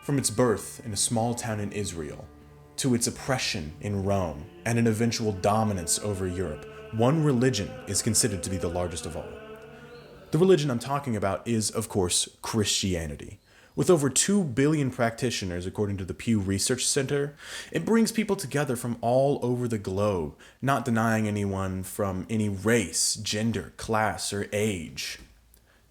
From its birth in a small town in Israel, to its oppression in Rome, and an eventual dominance over Europe, one religion is considered to be the largest of all. The religion I'm talking about is, of course, Christianity. With over 2 billion practitioners, according to the Pew Research Center, it brings people together from all over the globe, not denying anyone from any race, gender, class, or age.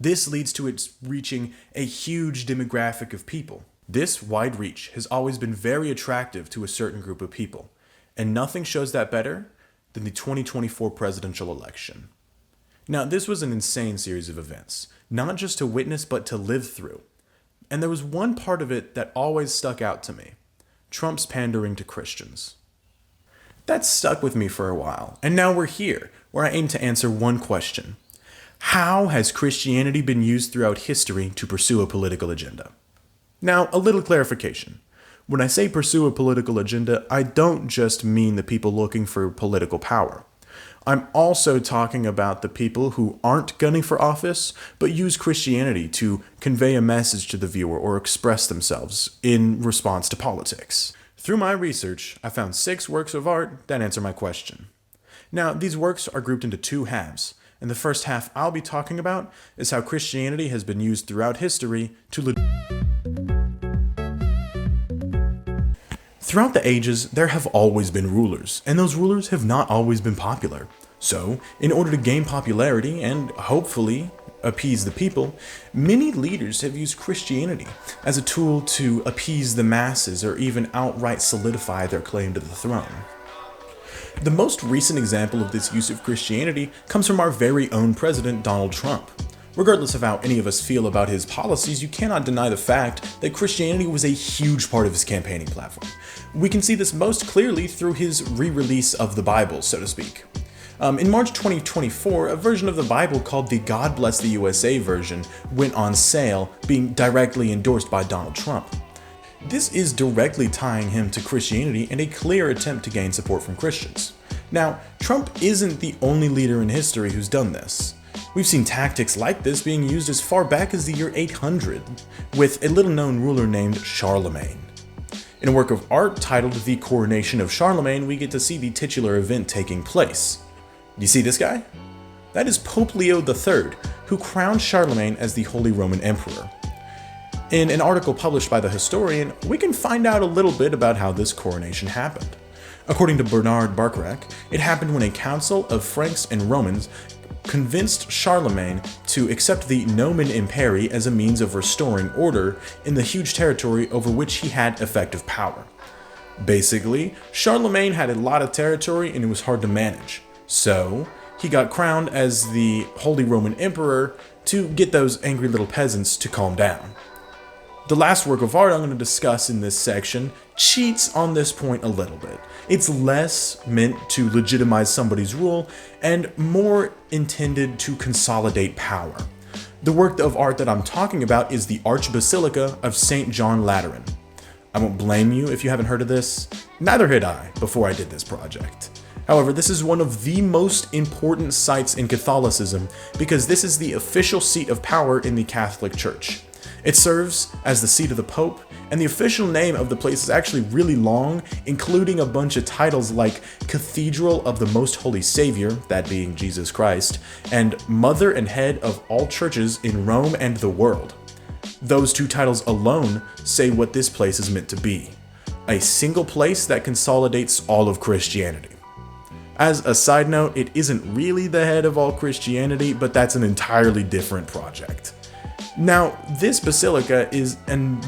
This leads to its reaching a huge demographic of people. This wide reach has always been very attractive to a certain group of people, and nothing shows that better than the 2024 presidential election. Now, this was an insane series of events, not just to witness but to live through. And there was one part of it that always stuck out to me: Trump's pandering to Christians. That stuck with me for a while, and now we're here, where I aim to answer one question. How has Christianity been used throughout history to pursue a political agenda? Now, a little clarification. When I say pursue a political agenda, I don't just mean the people looking for political power. I'm also talking about the people who aren't gunning for office, but use Christianity to convey a message to the viewer or express themselves in response to politics. Through my research, I found 6 works of art that answer my question. Now, these works are grouped into 2 halves, and the first half I'll be talking about is how Christianity has been used throughout history to Throughout the ages, there have always been rulers, and those rulers have not always been popular. So, in order to gain popularity and, hopefully, appease the people, many leaders have used Christianity as a tool to appease the masses or even outright solidify their claim to the throne. The most recent example of this use of Christianity comes from our very own president, Donald Trump. Regardless of how any of us feel about his policies, you cannot deny the fact that Christianity was a huge part of his campaigning platform. We can see this most clearly through his re-release of the Bible, so to speak. In March 2024, a version of the Bible called the God Bless the USA version went on sale, being directly endorsed by Donald Trump. This is directly tying him to Christianity and a clear attempt to gain support from Christians. Now, Trump isn't the only leader in history who's done this. We've seen tactics like this being used as far back as the year 800, with a little-known ruler named Charlemagne. In a work of art titled The Coronation of Charlemagne, we get to see the titular event taking place. Do you see this guy? That is Pope Leo III, who crowned Charlemagne as the Holy Roman Emperor. In an article published by The Historian, we can find out a little bit about how this coronation happened. According to Bernard Barcarac, it happened when a council of Franks and Romans convinced Charlemagne to accept the Nomen Imperi as a means of restoring order in the huge territory over which he had effective power. Basically, Charlemagne had a lot of territory and it was hard to manage, so he got crowned as the Holy Roman Emperor to get those angry little peasants to calm down. The last work of art I'm going to discuss in this section cheats on this point a little bit. It's less meant to legitimize somebody's rule and more intended to consolidate power. The work of art that I'm talking about is the Archbasilica of St. John Lateran. I won't blame you if you haven't heard of this. Neither had I before I did this project. However, this is one of the most important sites in Catholicism because this is the official seat of power in the Catholic Church. It serves as the seat of the Pope, and the official name of the place is actually really long, including a bunch of titles like Cathedral of the Most Holy Savior, that being Jesus Christ, and Mother and Head of all churches in Rome and the world. Those 2 titles alone say what this place is meant to be: a single place that consolidates all of Christianity. As a side note, it isn't really the head of all Christianity, but that's an entirely different project. Now, this basilica is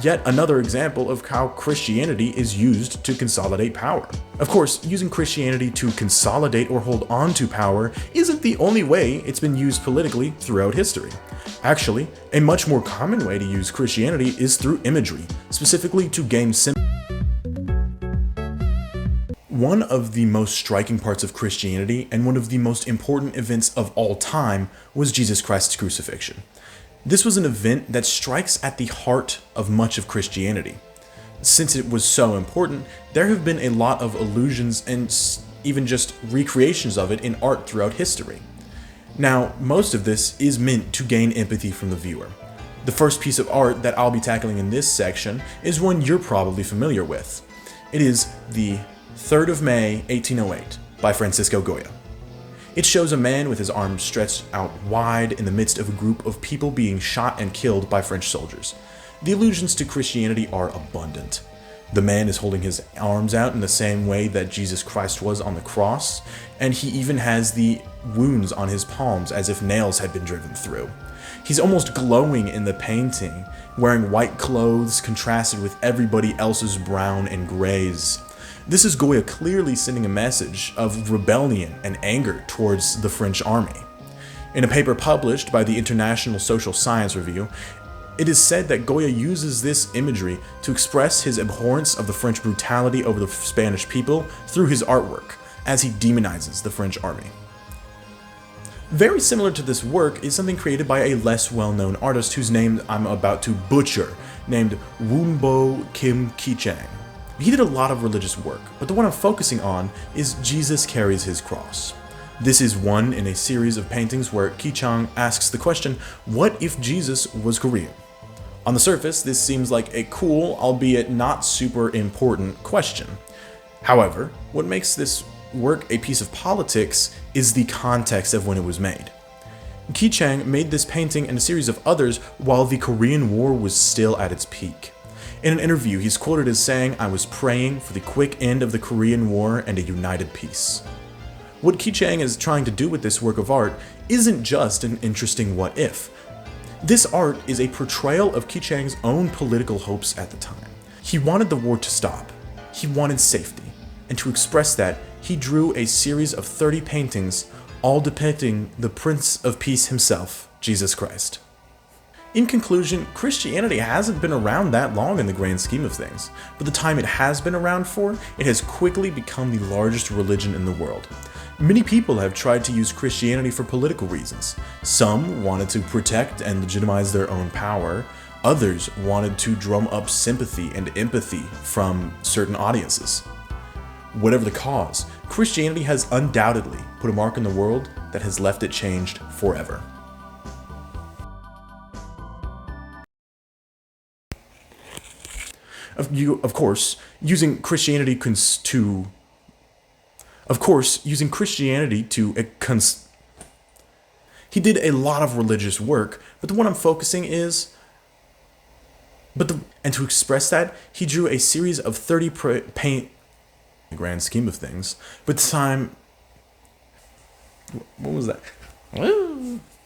yet another example of how Christianity is used to consolidate power. Of course, using Christianity to consolidate or hold on to power isn't the only way it's been used politically throughout history. Actually, a much more common way to use Christianity is through imagery, specifically to gain symbolism. One of the most striking parts of Christianity and one of the most important events of all time was Jesus Christ's crucifixion. This was an event that strikes at the heart of much of Christianity. Since it was so important, there have been a lot of allusions and even just recreations of it in art throughout history. Now, most of this is meant to gain empathy from the viewer. The first piece of art that I'll be tackling in this section is one you're probably familiar with. It is the 3rd of May, 1808 by Francisco Goya. It shows a man with his arms stretched out wide in the midst of a group of people being shot and killed by French soldiers. The allusions to Christianity are abundant. The man is holding his arms out in the same way that Jesus Christ was on the cross, and he even has the wounds on his palms as if nails had been driven through. He's almost glowing in the painting, wearing white clothes contrasted with everybody else's brown and grays. This is Goya clearly sending a message of rebellion and anger towards the French army. In a paper published by the International Social Science Review, it is said that Goya uses this imagery to express his abhorrence of the French brutality over the Spanish people through his artwork, as he demonizes the French army. Very similar to this work is something created by a less well-known artist whose name I'm about to butcher, named Wunbo Kim Ki-chang. He did a lot of religious work, but the one I'm focusing on is Jesus Carries His Cross. This is one in a series of paintings where Ki-chang asks the question, what if Jesus was Korean? On the surface, this seems like a cool, albeit not super important question. However, what makes this work a piece of politics is the context of when it was made. Ki-chang made this painting and a series of others while the Korean War was still at its peak. In an interview, he's quoted as saying, "I was praying for the quick end of the Korean War and a united peace." What Ki-chang is trying to do with this work of art isn't just an interesting what if. This art is a portrayal of Ki-chang's own political hopes at the time. He wanted the war to stop. He wanted safety. And to express that, he drew a series of 30 paintings, all depicting the Prince of Peace himself, Jesus Christ. In conclusion, Christianity hasn't been around that long in the grand scheme of things, but the time it has been around for, it has quickly become the largest religion in the world. Many people have tried to use Christianity for political reasons. Some wanted to protect and legitimize their own power. Others wanted to drum up sympathy and empathy from certain audiences. Whatever the cause, Christianity has undoubtedly put a mark in the world that has left it changed forever. Of course, using Christianity to he did a lot of religious work, but the one I'm focusing is, and to express that, he drew a series of 30 in the grand scheme of things, but the time, what was that?